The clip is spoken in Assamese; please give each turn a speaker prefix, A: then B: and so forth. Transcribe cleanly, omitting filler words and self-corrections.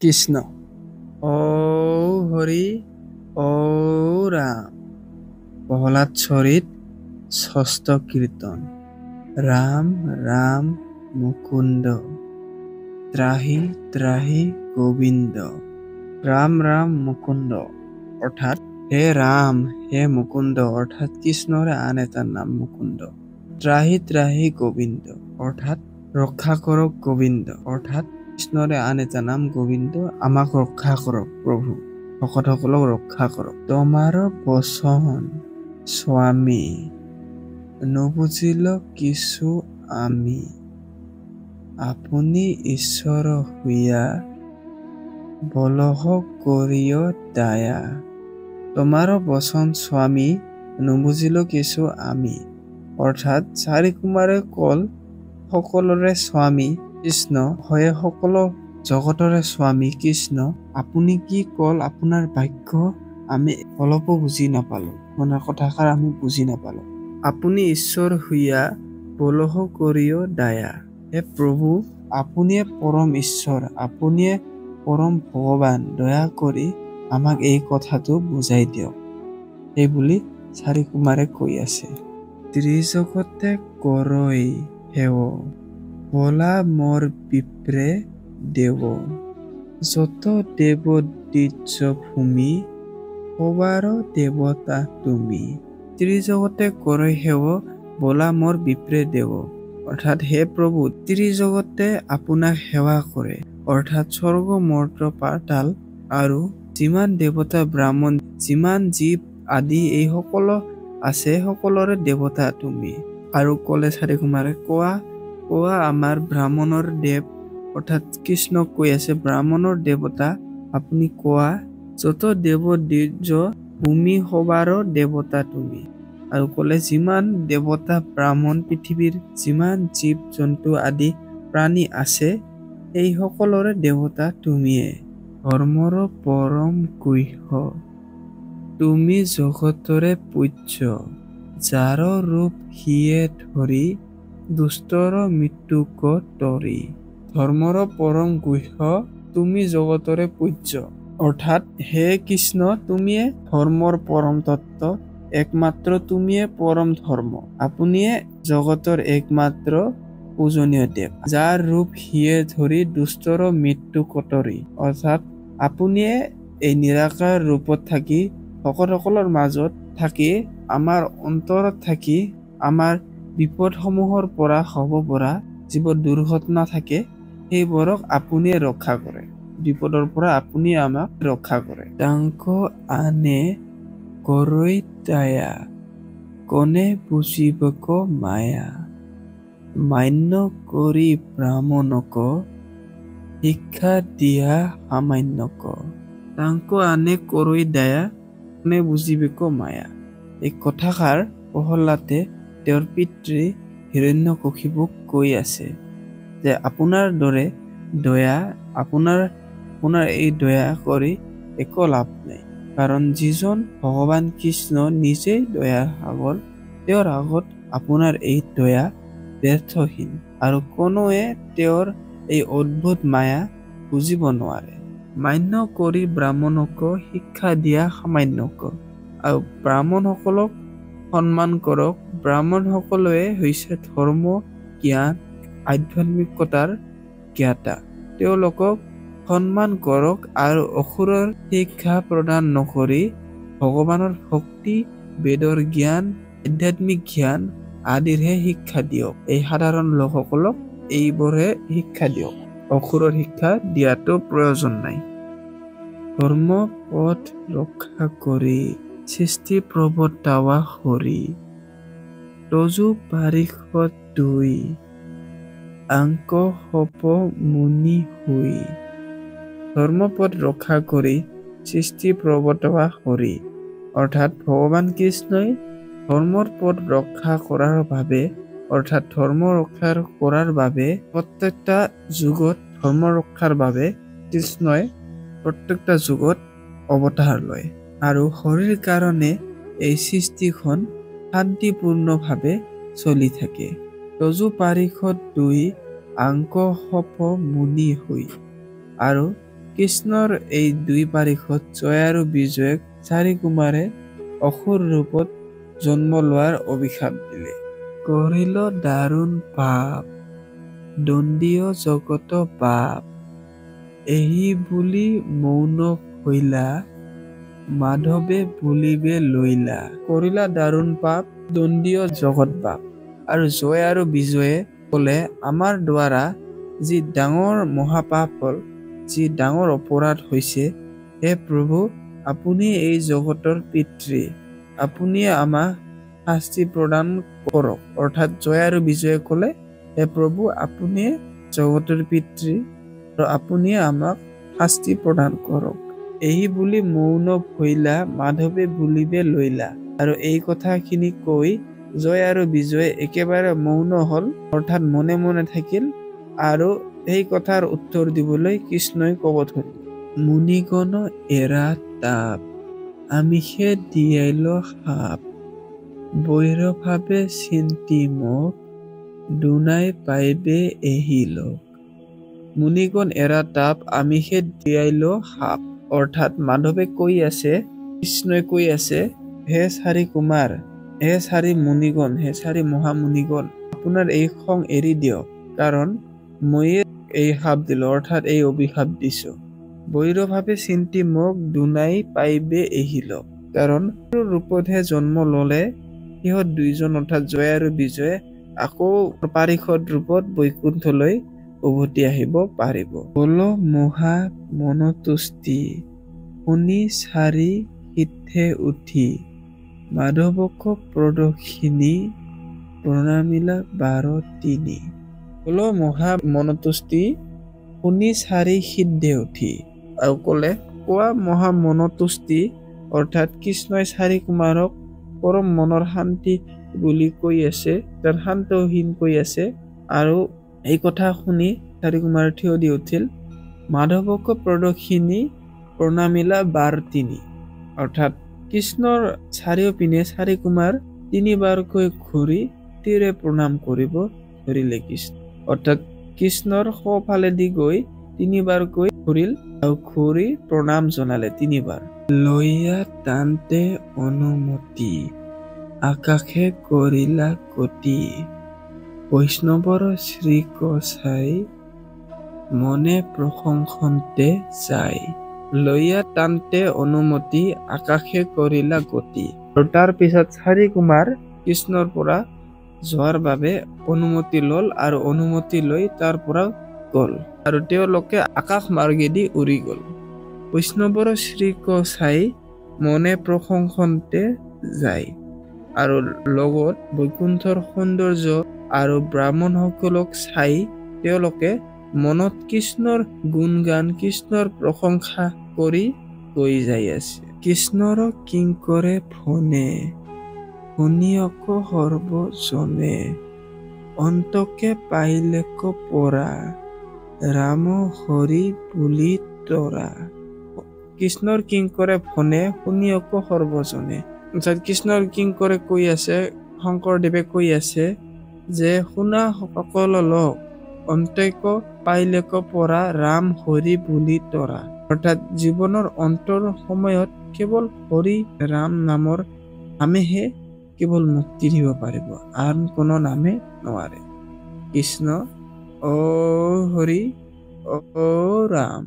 A: কৃষ্ণ। ও হৰি ও ৰাম। প্ৰহ্লাদ চৰিত ষষ্ঠ কীৰ্তন। ৰাম ৰাম মুকুন্দ ত্ৰাহি ত্ৰাহি গোবিন্দ। ৰাম ৰাম মুকুন্দ অৰ্থাৎ হে ৰাম হে মুকুন্দ অৰ্থাৎ কৃষ্ণৰে আন এটা নাম মুকুন্দ। ত্ৰাহি ত্ৰাহি গোবিন্দ অৰ্থাৎ ৰক্ষা কৰক গোবিন্দ অৰ্থাৎ কৃষ্ণৰে আন এটা নাম গোবিন্দ। আমাক ৰক্ষা কৰক প্ৰভু, ভকতসকলক ৰক্ষা কৰক। তোমাৰ বচন স্বামী নুবুজিল কিছু আমি। আপুনি ঈশ্বৰ হৈয়া বলহ কৰিয় দায়া। তোমাৰ বচন স্বামী নুবুজিল কিছু আমি অৰ্থাৎ চাৰি কুমাৰে কল সকলোৰে স্বামী কৃষ্ণ হয়ে সকলো জগতৰে স্বামী কৃষ্ণ। আপুনি কি কল আপোনাৰ বাক্য আমি অলপো বুজি নাপালো, আপোনাৰ কথাষাৰ আমি বুজি নাপালো। আপুনি ঈশ্বৰ হৈয়া বলহ কৰিয় দায়া। হে প্ৰভু, আপুনিয়ে পৰম ঈশ্বৰ, আপুনিয়ে পৰম ভগৱান, দয়া কৰি আমাক এই কথাটো বুজাই দিয়ক। সেইবুলি চাৰি কুমাৰে কৈ আছে। ত্ৰিজগতে কৰৈ সেৱ বলা মোৰ বিপ্ৰে দেৱ। যত দেৱ দ্বিজ ভূমি সবাৰ দেৱতা তুমি। ত্ৰিজগতে কৰৈ সেৱ বলা মোৰ বিপ্ৰে দেৱ অৰ্থাৎ হে প্ৰভু, ত্ৰিজগতে আপোনাক সেৱা কৰে অৰ্থাৎ স্বৰ্গ মৰ্ত পাতাল আৰু যিমান দেৱতা ব্ৰাহ্মণ যিমান জীৱ আদি এই সকলো আছে সকলোৰে দেৱতা তুমি। আৰু কলে চাৰি কুমাৰে কোৱা কোৱা আমাৰ ব্ৰাহ্মণৰ দেৱ অৰ্থাৎ কৃষ্ণক কৈ আছে ব্ৰাহ্মণৰ দেৱতা আপুনি কোৱা। যত দেৱ দ্বিজ ভূমি সবাৰ দেৱতা তুমি। আৰু কলে যিমান দেৱতা ব্ৰাহ্মণ পৃথিৱীৰ যিমান জীৱ জন্তু আদি প্ৰাণী আছে এই সকলোৰে দেৱতা তুমিয়ে। ধৰ্মৰ পৰম গুহ্য তুমি জগতৰে পূজ্য। যাৰ ৰূপ সিয়ে ধৰি দুষ্টৰ মৃত্যুক তৰি। ধৰ্মৰ পৰম গুহ্য তুমি জগতৰে পূজ্য অৰ্থাৎ হে কৃষ্ণ তুমিয়ে ধৰ্মৰ পৰম তত্ত্ব, একমাত্ৰ তুমিয়ে পৰম ধৰ্ম। আপুনিয়ে জগতৰ একমাত্ৰ পূজনীয় দেৱ। যাৰ ৰূপ সিয়ে ধৰি দুষ্টৰ মৃত্যু কতৰি অৰ্থাৎ আপুনিয়ে এই নিৰাকাৰ ৰূপত থাকি ভকতসকলৰ মাজত থাকি আমাৰ অন্তৰত থাকি আমাৰ বিপদসমূহৰ পৰা হ'ব পৰা যিবোৰ দুৰ্ঘটনা থাকে সেইবোৰক আপুনিয়ে ৰক্ষা কৰে। বিপদৰ পৰা আপুনি আমাক ৰক্ষা কৰে। তাংক আনে কৰৈ দায়া কোনে বুজিবক মায়া। মান্য কৰি ব্ৰাহ্মণক শিক্ষা দিয়া সামান্যক। তাংক আনে কৰৈ দায়া কোনে বুজিবক মায়া। এই কথাষাৰ প্ৰহ্লাদে তেওঁৰ পিতৃ হিৰণ্যকশিপুক কৈ আছে যে আপোনাৰ দৰে দয়া আপোনাৰ এই দয়া কৰি একো লাভ নাই। কাৰণ যিজন ভগৱান কৃষ্ণ নিজেই দয়াৰ সাগৰ, তেওঁৰ আগত আপোনাৰ এই দয়া ব্যৰ্থহীন আৰু কোনোৱে তেওঁৰ এই অদ্ভুত মায়া বুজিব নোৱাৰে। মান্য কৰি ব্ৰাহ্মণক শিক্ষা দিয়া সামান্যক। আৰু ব্ৰাহ্মণসকলক সন্মান কৰক। ব্ৰাহ্মণ সকলোৱে হৈছে ধৰ্ম জ্ঞান আধ্যাত্মিকতাৰ জ্ঞাতা। তেওঁলোকক সন্মান কৰক আৰু অসুৰৰ শিক্ষা প্ৰদান নকৰি ভগৱানৰ ভক্তি বেদৰ জ্ঞান আধ্যাত্মিক জ্ঞান আদিৰহে শিক্ষা দিয়ক। এই সাধাৰণ লোকসকলক এইবোৰহে শিক্ষা দিয়ক, অসুৰৰ শিক্ষা দিয়াটো প্ৰয়োজন নাই। ধৰ্ম পথ ৰক্ষা কৰি সৃষ্টি প্ৰৱৰ্তাৱা হৰি। তজু পাৰিষদ দুই আংক সপ মুনি হৈ। ধৰ্মপদ ৰক্ষা কৰি সৃষ্টি প্ৰৱৰ্তোৱা হৰি অৰ্থাৎ ভগৱান কৃষ্ণই ধৰ্মৰ পদ ৰক্ষা কৰাৰ বাবে অৰ্থাৎ ধৰ্ম ৰক্ষা কৰাৰ বাবে প্ৰত্যেকটা যুগত ধৰ্ম ৰক্ষাৰ বাবে কৃষ্ণই প্ৰত্যেকটা যুগত অৱতাৰ লয় আৰু হৰিৰ কাৰণে এই সৃষ্টিখন শান্তিপূৰ্ণভাৱে চলি থাকে। তজু পাৰিষদ দুই আংক সপ মুনি হৈ। আৰু কৃষ্ণৰ এই দুই পাৰিষদ জয় আৰু বিজয়ক চাৰি কুমাৰে অসুৰ ৰূপত জন্ম লোৱাৰ অভিশাপ দিলে। কৰিল দাৰুণ পাপ, দণ্ডীয় জগত পাপ, এহি বুলি মৌন হৈলা, মাধৱে বুলিবে লৈলা। কৰিলা দাৰুণ পাপ, দণ্ডীয় জগত পাপ। আৰু জয় আৰু বিজয়ে ক'লে আমাৰ দ্বাৰা যি ডাঙৰ মহাপাপ হ'ল, যি ডাঙৰ অপৰাধ হৈছে, হে প্ৰভু আপুনি এই জগতৰ পিতৃ, আপুনিয়ে আমাক শাস্তি প্ৰদান কৰক। অৰ্থাৎ জয় আৰু বিজয়ে ক'লে হে প্ৰভু আপুনিয়ে জগতৰ পিতৃ আৰু আপুনিয়ে আমাক শাস্তি প্ৰদান কৰক। এই বুলি মৌন হৈলা, মাধৱে বুলিবে লৈলা। আৰু এই কথাখিনি কৈ জয় আৰু বিজয়ে একেবাৰে মৌন হ'ল, অৰ্থাৎ মনে মনে থাকিল আৰু সেই কথাৰ উত্তৰ দিবলৈ কৃষ্ণই ক'ব ধৰিল। মুনিগণ এৰা তাপ, আমিষে দিয়াইল সাপ, বৈৰভাৱে চিন্তি মোক, দুনাই পাইবে এহি লোক। মুনিগণ এৰা তাপ, আমিষে দিয়াইল সাপ। অৰ্থাৎ মাধৱে কৈ আছে, কৃষ্ণই কৈ আছে, হে চাৰি কুমাৰ, হে চাৰি মুনিগণ, হে চাৰি মহামুনিগণ, আপোনাৰ এই খং এৰি দিয়ক, কাৰণ মইয়ে এই শাপ দিলো, অৰ্থাৎ এই অভিশাপ দিছো। বৈৰভাৱে চিন্তি মোক, দুনাই পাইবে এহি লোক। কাৰণ ৰূপতহে জন্ম ললে সিহঁত দুইজন অৰ্থাৎ জয় আৰু বিজয়ে আকৌ পাৰিষদ ৰূপত বৈকুণ্ঠলৈ উভতি আহিব পাৰিব। বল মহা মনতুষ্টি, শুনি চাৰি সিদ্ধে উঠি, মাধৱক প্ৰদক্ষিণী, প্ৰণামিলা বাৰ তিনি। বল মহা মনতুষ্টি, শুনি চাৰি সিদ্ধে উঠি। আৰু ক'লে কোৱা মহা মনতুষ্টি, অৰ্থাৎ কৃষ্ণই চাৰি কুমাৰক পৰম মনৰ শান্তি বুলি কৈ আছে, তাৰ শান্তহীন কৈ আছে। আৰু এই কথা শুনি চাৰি কুমাৰ থিয় দি উঠিল। মাধৱক প্ৰদক্ষিণী, প্ৰণামিলা বাৰ তিনি। অৰ্থাৎ কৃষ্ণৰ চাৰিওপিনে চাৰি কুমাৰ তিনিবাৰকৈ ঘূৰি তিৰে প্ৰণাম কৰিব ধৰিলে কৃষ্ণ। অৰ্থাৎ কৃষ্ণৰ সোঁফালেদি গৈ তিনিবাৰকৈ ঘূৰিল আৰু ঘূৰি প্ৰণাম জনালে তিনিবাৰ। লৈয়া তান্তে অনুমতি, আকাশে কৰিলা গতি, বৈষ্ণৱৰ শ্ৰীকচাই, মনে প্ৰশংসন্তে যায়। লৈয়া তান্তে অনুমতি, আকাশে কৰিলা গতি। আৰু তাৰ পিছত চাৰি কুমাৰ কৃষ্ণৰ পৰা যোৱাৰ বাবে অনুমতি ল'ল আৰু অনুমতি লৈ তাৰ পৰা গ'ল আৰু তেওঁলোকে আকাশ মাৰ্গেদি উৰি গ'ল। বৈষ্ণৱৰ শ্ৰীকচাই, মনে প্ৰশংসন্তে যায়। আৰু লগত বৈকুণ্ঠৰ সৌন্দৰ্য আৰু ব্ৰাহ্মণসকলক চাই তেওঁলোকে মনত কৃষ্ণৰ গুণগান, কৃষ্ণৰ প্ৰশংসা কৰি গৈ যাই আছে। কৃষ্ণৰ কিংকৰে ফণে, শুনিয়ক সৰ্বজনে, অন্তকে পাইলেক পৰা, ৰাম হৰি বুলি তৰা। কৃষ্ণৰ কিংকৰে ফণে, শুনিয়ক সৰ্বজনে। কৃষ্ণৰ কিংকৰে কৈ আছে, শংকৰদেৱে কৈ আছে যে শুনা সকল লোক, অন্তক পাইলেক পৰা, ৰাম হৰি বুলি তৰা। অৰ্থাৎ জীৱনৰ অন্তৰ সময়ত কেৱল হৰি ৰাম নামৰ নামেহে কেৱল মুক্তি দিব পাৰিব, আন কোনো নামে নোৱাৰে। কৃষ্ণ অ হৰি অ ৰাম।